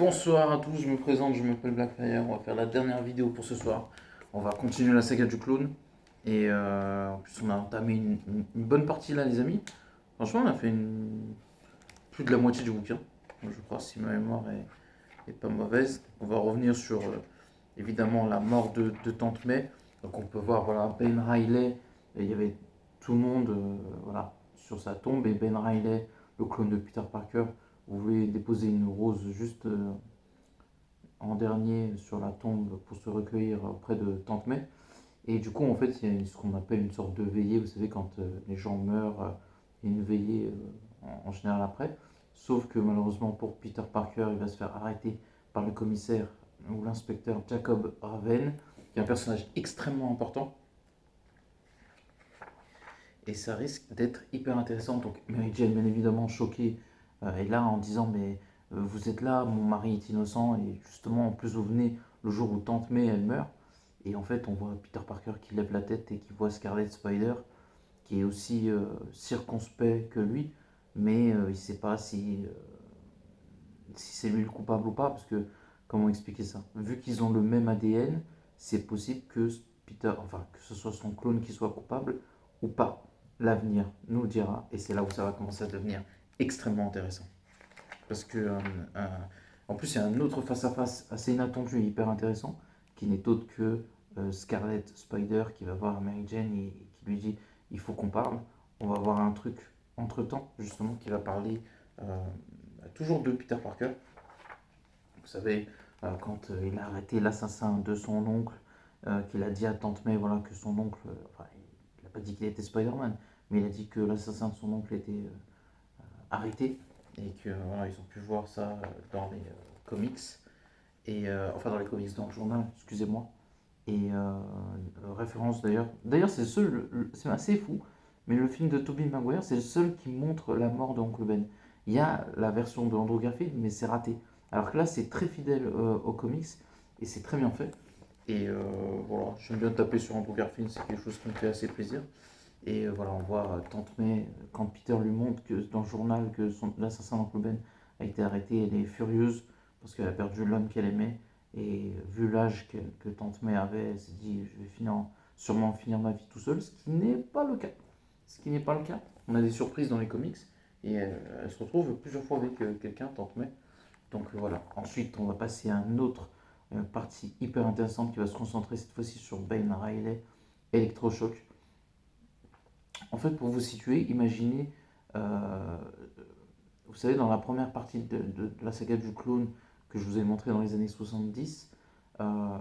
Bonsoir à tous, je me présente, je m'appelle Blackfire, on va faire la dernière vidéo pour ce soir. On va continuer la saga du clone. Et en plus on a entamé une bonne partie là les amis. Franchement on a fait plus de la moitié du bouquin, je crois, si ma mémoire est pas mauvaise. On va revenir sur évidemment la mort de Tante May. Donc on peut voir voilà, Ben Riley, et il y avait tout le monde voilà, sur sa tombe. Et Ben Riley, le clone de Peter Parker, voulait déposer une rose juste en dernier sur la tombe pour se recueillir auprès de Tante May. Et du coup, en fait, il y a ce qu'on appelle une sorte de veillée. Vous savez, quand les gens meurent, il y a une veillée en général après. Sauf que malheureusement pour Peter Parker, il va se faire arrêter par le commissaire ou l'inspecteur Jacob Raven, qui est un personnage extrêmement important. Et ça risque d'être hyper intéressant. Donc Mary Jane, bien évidemment, choquée, est là en disant mais vous êtes là, mon mari est innocent. Et justement, en plus, vous venez le jour où Tante May, elle meurt. Et en fait, on voit Peter Parker qui lève la tête et qui voit Scarlet Spider, qui est aussi circonspect que lui. Mais il ne sait pas si c'est lui le coupable ou pas. Parce que, comment expliquer ça? Vu qu'ils ont le même ADN, c'est possible que Peter, enfin, que ce soit son clone qui soit coupable ou pas. L'avenir nous le dira, et c'est là où ça va commencer à devenir extrêmement intéressant. Parce que, en plus, il y a un autre face-à-face assez inattendu et hyper intéressant, qui n'est autre que Scarlet Spider qui va voir Mary Jane et qui lui dit il faut qu'on parle. On va voir un truc entre temps, justement, qui va parler toujours de Peter Parker. Vous savez, quand il a arrêté l'assassin de son oncle, qu'il a dit à Tante May voilà, que son oncle, enfin, il n'a pas dit qu'il était Spider-Man, mais il a dit que l'assassin de son oncle était arrêté et que voilà, ils ont pu voir ça dans les comics et enfin dans les comics dans le journal, excusez-moi. Et référence d'ailleurs. D'ailleurs, c'est le seul, c'est assez fou, mais le film de Tobey Maguire, c'est le seul qui montre la mort de Oncle Ben. Il y a la version de Andrew Garfield, mais c'est raté. Alors que là, c'est très fidèle aux comics et c'est très bien fait. Et voilà, j'aime bien taper sur Andrew Garfield, c'est quelque chose qui me fait assez plaisir. Et voilà, on voit Tante May, quand Peter lui montre que dans le journal que l'assassin d'Oncle Ben a été arrêté, elle est furieuse parce qu'elle a perdu l'homme qu'elle aimait. Et vu l'âge que Tante May avait, elle s'est dit je vais sûrement finir ma vie tout seul, ce qui n'est pas le cas. Ce qui n'est pas le cas. On a des surprises dans les comics et elle se retrouve plusieurs fois avec quelqu'un, Tante May. Donc voilà. Ensuite, on va passer à une autre partie hyper intéressante qui va se concentrer cette fois-ci sur Ben Riley, Electrochoc. En fait, pour vous situer, imaginez, euh, vous savez, dans la première partie de la saga du clone que je vous ai montré dans les années 70, euh,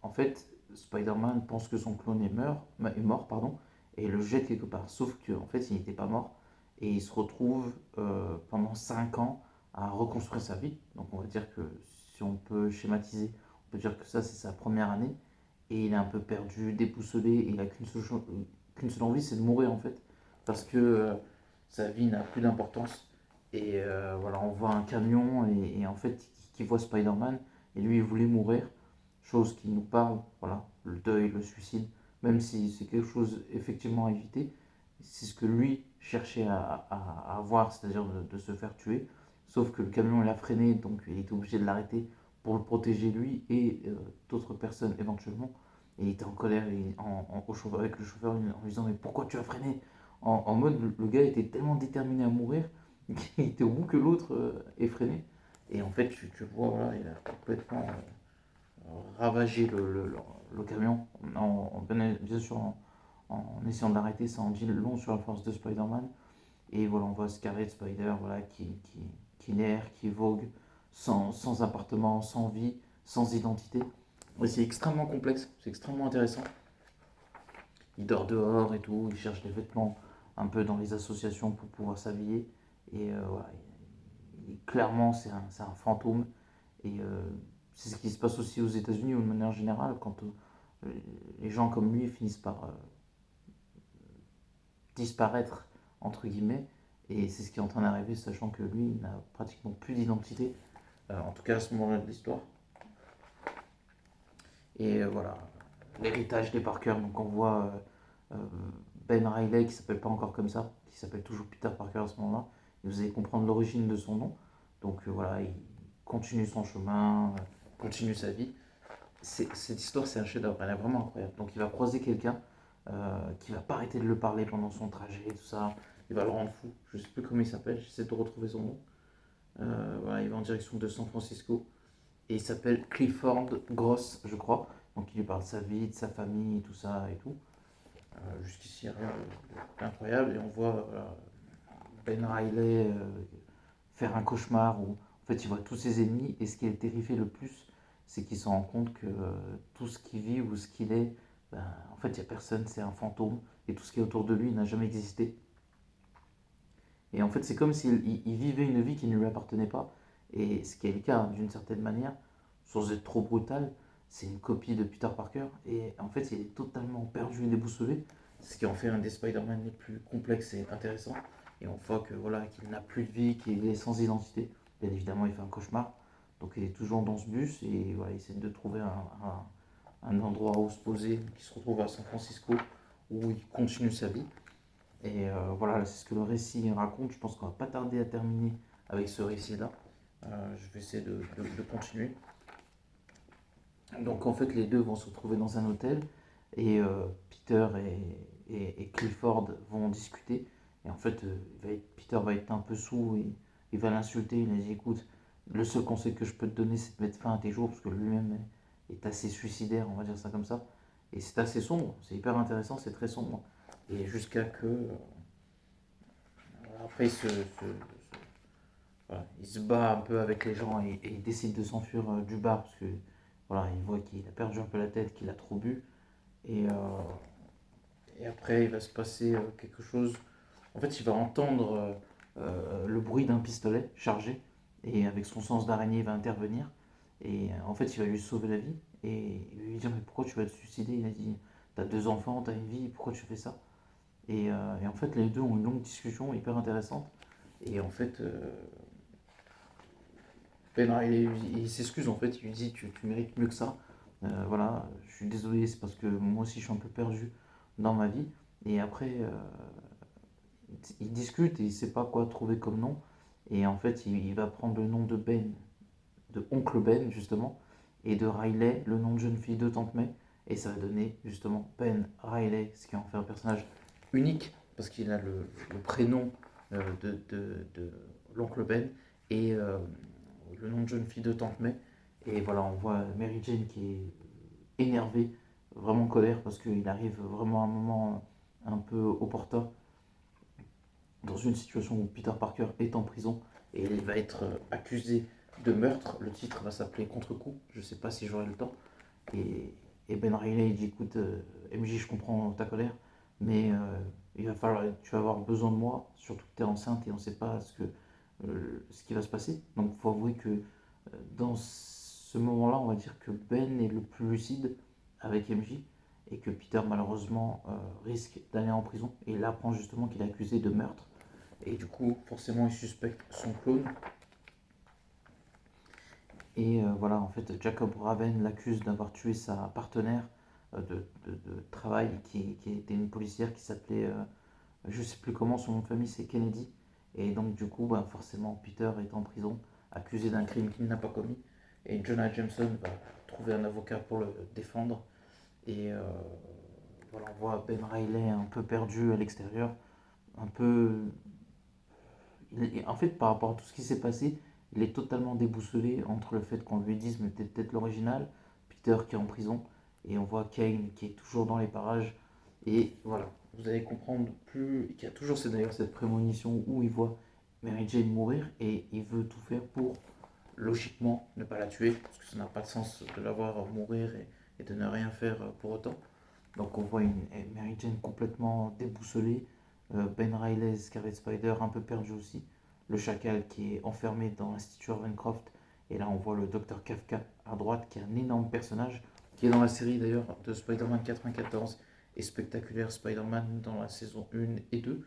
en fait, Spider-Man pense que son clone est mort, pardon, et le jette quelque part. Sauf qu'en fait, il n'était pas mort, et il se retrouve pendant 5 ans à reconstruire sa vie. Donc on va dire que si on peut schématiser, on peut dire que ça c'est sa première année, et il est un peu perdu, déboussolé, et il n'a qu'une seule envie, c'est de mourir en fait. Parce que sa vie n'a plus d'importance. Et voilà, on voit un camion et en fait, qui voit Spider-Man, et lui, il voulait mourir, chose qui nous parle, voilà, le deuil, le suicide, même si c'est quelque chose effectivement à éviter, c'est ce que lui cherchait à avoir, c'est-à-dire de se faire tuer, sauf que le camion il a freiné, donc il était obligé de l'arrêter pour le protéger lui et d'autres personnes éventuellement, et il était en colère avec le chauffeur en lui disant mais pourquoi tu as freiné en mode le gars était tellement déterminé à mourir qu'il était au bout que l'autre est freiné. Et en fait, tu vois, voilà, il a complètement ravagé le camion. Bien sûr, en essayant de l'arrêter, ça en dit long sur la force de Spider-Man. Et voilà, on voit Scarlet Spider voilà, qui erre, qui vogue, sans appartement, sans vie, sans identité. Et c'est extrêmement complexe, c'est extrêmement intéressant. Il dort dehors et tout, il cherche des vêtements un peu dans les associations pour pouvoir s'habiller. Et voilà, clairement, c'est un fantôme. Et c'est ce qui se passe aussi aux États-Unis, ou de manière générale, quand les gens comme lui finissent par disparaître, entre guillemets. Et c'est ce qui est en train d'arriver, sachant que lui n'a pratiquement plus d'identité, en tout cas à ce moment-là de l'histoire. Et voilà, l'héritage des Parker. Donc on voit Ben Riley qui s'appelle pas encore comme ça, qui s'appelle toujours Peter Parker à ce moment-là. Et vous allez comprendre l'origine de son nom. Donc voilà, continue son chemin, continue sa vie. Cette histoire, c'est un chef-d'œuvre, elle est vraiment incroyable. Donc il va croiser quelqu'un qui va pas arrêter de le parler pendant son trajet, tout ça. Il va le rendre fou. Je sais plus comment il s'appelle, j'essaie de retrouver son nom. Voilà, il va en direction de San Francisco. Et il s'appelle Clifford Gross, je crois. Donc il lui parle de sa vie, de sa famille, tout ça et tout. Jusqu'ici, rien d'incroyable. Et on voit Ben Riley faire un cauchemar où en fait il voit tous ses ennemis. Et ce qui est terrifié le plus, c'est qu'il se rend compte que tout ce qu'il vit ou ce qu'il est, ben, en fait il n'y a personne, c'est un fantôme. Et tout ce qui est autour de lui n'a jamais existé. Et en fait c'est comme s'il il vivait une vie qui ne lui appartenait pas. Et ce qui est le cas d'une certaine manière, sans être trop brutal, c'est une copie de Peter Parker. Et en fait il est totalement perdu et déboussolé. Ce qui en fait un des Spider-Man les plus complexes et intéressants. Et on voit que voilà, qu'il n'a plus de vie, qu'il est sans identité. Bien évidemment, il fait un cauchemar. Donc il est toujours dans ce bus et voilà, il essaie de trouver un endroit où se poser, qui se retrouve à San Francisco, où il continue sa vie. Et voilà, c'est ce que le récit raconte. Je pense qu'on va pas tarder à terminer avec ce récit-là. Je vais essayer de continuer. Donc en fait, les deux vont se retrouver dans un hôtel et Peter et Clifford vont discuter. Et en fait, Peter va être un peu saoul et il va l'insulter. Il a dit écoute, le seul conseil que je peux te donner, c'est de mettre fin à tes jours parce que lui-même est assez suicidaire, on va dire ça comme ça. Et c'est assez sombre, c'est hyper intéressant, c'est très sombre. Et jusqu'à que. Après, voilà, il se bat un peu avec les gens et il décide de s'enfuir du bar parce que voilà, il voit qu'il a perdu un peu la tête, qu'il a trop bu. Et, et après, il va se passer quelque chose. En fait, il va entendre le bruit d'un pistolet chargé et avec son sens d'araignée, il va intervenir. Et en fait, il va lui sauver la vie. Et il va lui dire mais pourquoi tu vas te suicider? Il a dit t'as deux enfants, t'as une vie, pourquoi tu fais ça? Et en fait, les deux ont une longue discussion hyper intéressante. Et en fait, Ben Riley, il s'excuse en fait, il lui dit tu mérites mieux que ça. Voilà, je suis désolé, c'est parce que moi aussi je suis un peu perdu dans ma vie. Et après, il discute et il sait pas quoi trouver comme nom. Et en fait, il va prendre le nom de Ben, de Oncle Ben justement, et de Riley, le nom de jeune fille de Tante May. Et ça va donner justement Ben Riley, ce qui en fait un personnage unique parce qu'il a le prénom de l'oncle Ben et le nom de jeune fille de Tante May. Et voilà, on voit Mary Jane qui est énervée, vraiment en colère parce qu'il arrive vraiment à un moment un peu opportun dans une situation où Peter Parker est en prison et il va être accusé de meurtre. Le titre va s'appeler Contre-coup, je sais pas si j'aurai le temps. Et, et Ben Riley il dit écoute, MJ, je comprends ta colère, mais il va falloir, tu vas avoir besoin de moi, surtout que tu es enceinte et on ne sait pas ce qui va se passer. Donc il faut avouer que dans ce moment-là, on va dire que Ben est le plus lucide avec MJ et que Peter malheureusement risque d'aller en prison. Et il apprend justement qu'il est accusé de meurtre. Et du coup, forcément, il suspecte son clone. Et voilà, en fait, Jacob Raven l'accuse d'avoir tué sa partenaire de travail qui était une policière qui s'appelait, je sais plus comment, son nom de famille c'est Kennedy. Et donc du coup, bah, forcément, Peter est en prison, accusé d'un crime qu'il n'a pas commis. Et Jonah Jameson va trouver un avocat pour le défendre. Et voilà, on voit Ben Riley un peu perdu à l'extérieur, un peu... En fait, par rapport à tout ce qui s'est passé, il est totalement déboussolé entre le fait qu'on lui dise mais t'es peut-être l'original, Peter qui est en prison, et on voit Kane qui est toujours dans les parages. Et voilà, vous allez comprendre plus qu'il y a toujours d'ailleurs cette prémonition où il voit Mary Jane mourir et il veut tout faire pour logiquement ne pas la tuer, parce que ça n'a pas de sens de la voir mourir et de ne rien faire pour autant. Donc on voit une Mary Jane complètement déboussolée, Ben Riley, Scarlet Spider un peu perdu aussi, le chacal qui est enfermé dans l'Institut Ravencroft, et là on voit le docteur Kafka à droite qui est un énorme personnage, qui est dans la série d'ailleurs de Spider-Man 94 et Spectaculaire Spider-Man dans la saison 1 et 2.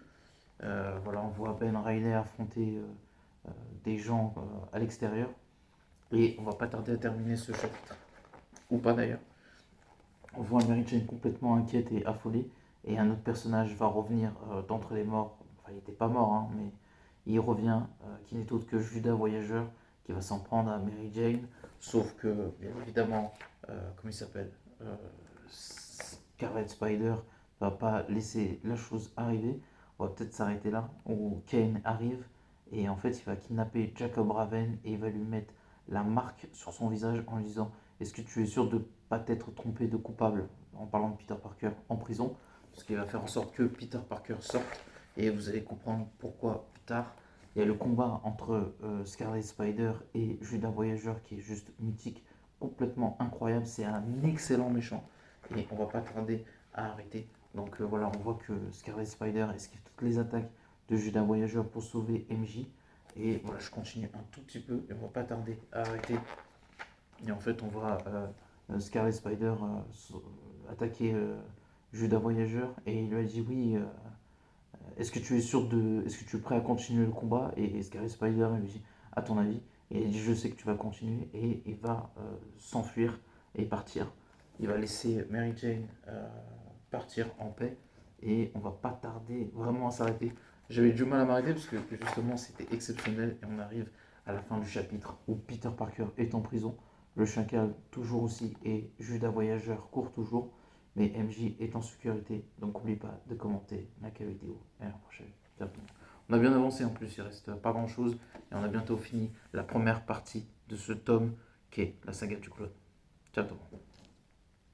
Voilà, on voit Ben Riley affronter des gens à l'extérieur, et on va pas tarder à terminer ce chapitre, ou pas d'ailleurs. On voit Mary Jane complètement inquiète et affolée, et un autre personnage va revenir d'entre les morts. Enfin, il n'était pas mort, hein, mais il revient, qui n'est autre que Judas Voyageur, qui va s'en prendre à Mary Jane, sauf que, bien évidemment, comment il s'appelle Scarlet Spider va pas laisser la chose arriver. On va peut-être s'arrêter là, où Kane arrive, et en fait, il va kidnapper Jacob Raven, et il va lui mettre la marque sur son visage en lui disant: est-ce que tu es sûr de ne pas t'être trompé de coupable, en parlant de Peter Parker en prison, ce qui va faire en sorte que Peter Parker sorte, et vous allez comprendre pourquoi plus tard. Il y a le combat entre Scarlet Spider et Judas Voyageur qui est juste mythique, complètement incroyable. C'est un excellent méchant et on va pas tarder à arrêter. Donc voilà, on voit que Scarlet Spider esquive toutes les attaques de Judas Voyageur pour sauver MJ. Et voilà, je continue un tout petit peu et on va pas tarder à arrêter. Et en fait, on voit Scarlet Spider attaquer Judas Voyageur et il lui a dit: oui, est-ce que tu es sûr de. Est-ce que tu es prêt à continuer le combat? Et Scarlet Spider lui dit: à ton avis? Et il dit: je sais que tu vas continuer. Et il va s'enfuir et partir. Il va laisser Mary Jane partir en paix. Et on va pas tarder vraiment à s'arrêter. J'avais du mal à m'arrêter parce que justement c'était exceptionnel. Et on arrive à la fin du chapitre où Peter Parker est en prison. Le chacal toujours aussi. Et Judas Voyageur court toujours. Mais MJ est en sécurité, donc n'oublie pas de commenter, like la vidéo et à la prochaine. Ciao. On a bien avancé en plus, il reste pas grand chose et on a bientôt fini la première partie de ce tome qui est la saga du clone. Ciao tout le monde.